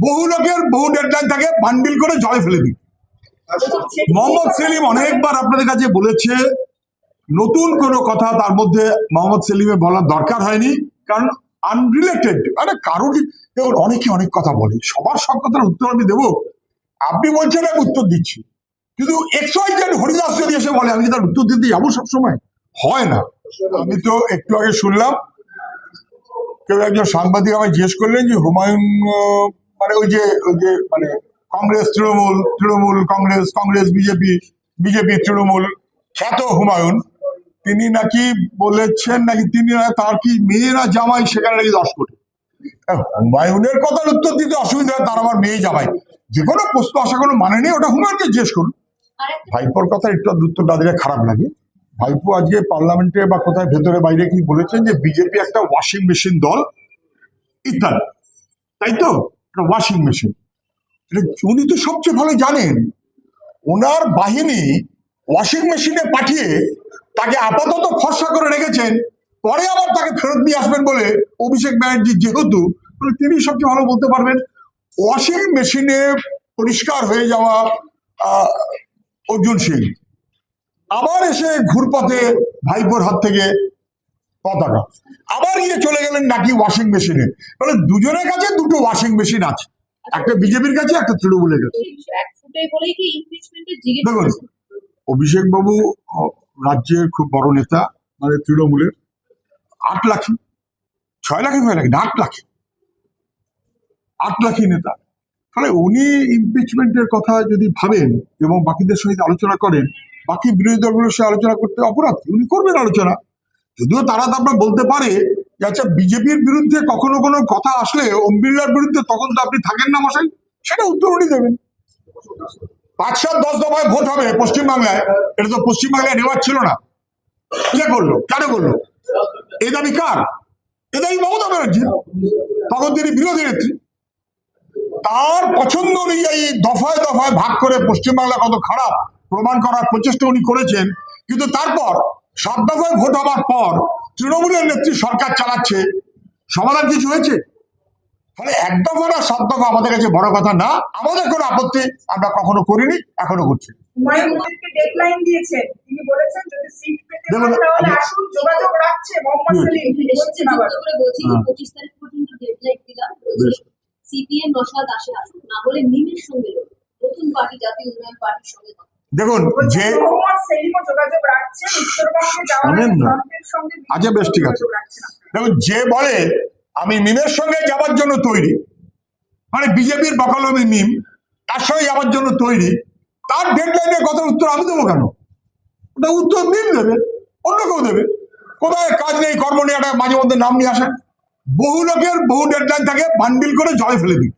বহু লোকের বহু ডেডলাইন থাকে, বান্ডিল করে জলে ফেলে দিই। মোহাম্মদ সেলিম অনেকবার আপনাদের কাছে বলেছে, নতুন কোনো কথা তার মধ্যে মোহাম্মদ সেলিমে বলার দরকার হয়নি, কারণ আনরিলেটেড, মানে কারোর দেখুন অনেকে অনেক কথা বলে, সবার সব কথার উত্তর আমি দেবো? আপনি বলছেন আমি উত্তর দিচ্ছি, কিন্তু XYZ হরিদাস যদি এসে বলে আমি তার উত্তর দিতে যাবো সবসময়? হয় না। আমি তো একটু আগে শুনলাম কেউ একজন সাংবাদিক আমায় জিজ্ঞেস করলেন যে হুমায়ুন মানে ওই যে মানে কংগ্রেস তৃণমূল, তৃণমূল কংগ্রেস, কংগ্রেস বিজেপি, বিজেপি তৃণমূল, খ্যাত হুমায়ুন, তিনি নাকি বলেছেন নাকি তিনি তার কি মেয়েরা জামাই, সেখানে নাকি 10 কোটি। হুমায়ুনের কথার উত্তর দিতে অসুবিধা হয়, তার আমার মেয়ে জামাই, যে কোনো প্রশ্ন আসা কোনো মানে নেই, ওটা হুমায়ুনকে জিজ্ঞেস করুন। ভাইপোর কথা একটু উত্তরটা দিলে খারাপ লাগে। ভাইপো আজকে পার্লামেন্টে বা কোথায় ভেতরে বাইরে কি বলেছেন যে বিজেপি একটা ওয়াশিং মেশিন দল ইত্যাদি, তাই তো? একটা ওয়াশিং মেশিন, উনি তো সবচেয়ে ভালো জানেন। ওনার বাহিনী ওয়াশিং মেশিনে পাঠিয়ে তাকে আপাতত ফর্সা করে রেখেছেন, পরে আবার তাকে ফেরত নিয়ে আসবেন বলে অভিষেক ব্যানার্জি, যেহেতু তিনি সবচেয়ে ভালো বলতে পারবেন। ওয়াশিং মেশিনে পরিষ্কার হয়ে যাওয়া অর্জুন সিং আবার এসে ঘুরপথে ভাইপোর হাত থেকে পতাকা, আবার গিয়ে চলে গেলেন নাকি ওয়াশিং মেশিনে। মানে দুজনের কাছে দুটো ওয়াশিং মেশিন আছে, একটা বিজেপির কাছে, একটা তৃণমূলের কাছে। দেখুন, অভিষেক বাবু রাজ্যের খুব বড় নেতা, মানে তৃণমূলের 8 লাখী, 6 লাখী, 9 লাখী, 8 লাখী নেতা। ফলে উনি ইমপিচমেন্টের কথা যদি ভাবেন এবং বাকিদের সঙ্গে আলোচনা করেন, বাকি বিরোধী দলগুলোর সাথে আলোচনা করতে অপরাধ, উনি করবেন আলোচনা। যদিও তারা তো আপনার বলতে পারে যে আচ্ছা বিজেপির বিরুদ্ধে কখনো কোনো কথা আসলে ওম বিড়লার বিরুদ্ধে, তখন তো আপনি থাকেন না মশাই, সেটা উত্তর উনি দেবেন। 5, 7, 10 দফায় ভোট হবে পশ্চিমবাংলায়, এটা তো পশ্চিমবাংলায় নেওয়ার ছিল না। কে করলো, কেন করলো? এই দাবি কার? এ দাবি মমতা ব্যানার্জি, তখন তিনি বিরোধী নেত্রী। তার পছন্দ অনুযায়ী দফায় দফায় ভাগ করে পশ্চিমবাংলা কত খারাপ প্রমাণ করার প্রচেষ্টা উনি করেছেন। কিন্তু তারপর 7 দফায় ভোট হবার পর তৃণমূলের নেত্রী সরকার চালাচ্ছে, সমাধান কিছু হয়েছে? ফলে 1 দফা না 7 দফা আমাদের কাছে বড় কথা না, আমাদের কোনো আপত্তি আমরা কখনো করিনি, এখনো করছি। দেখুন, যে আচ্ছা বেশ ঠিক আছে, দেখুন যে বলে আমি মিমের সঙ্গে যাবার জন্য তৈরি, মানে বিজেপির বকালমি মিম, তার সঙ্গে যাবার জন্য তৈরি, তার ডেডলাইনের কথার উত্তর আমি দেবো কেন? ওটা উত্তর মিম দেবে, অন্য কেউ দেবে। কোথায় কাজ নেই, কর্ম নেই, একটা মাঝে মধ্যে নাম নিয়ে আসেন। বহু লোকের বহু ডেডলাইন থাকে, বান্ডিল করে জলে ফেলে দিই।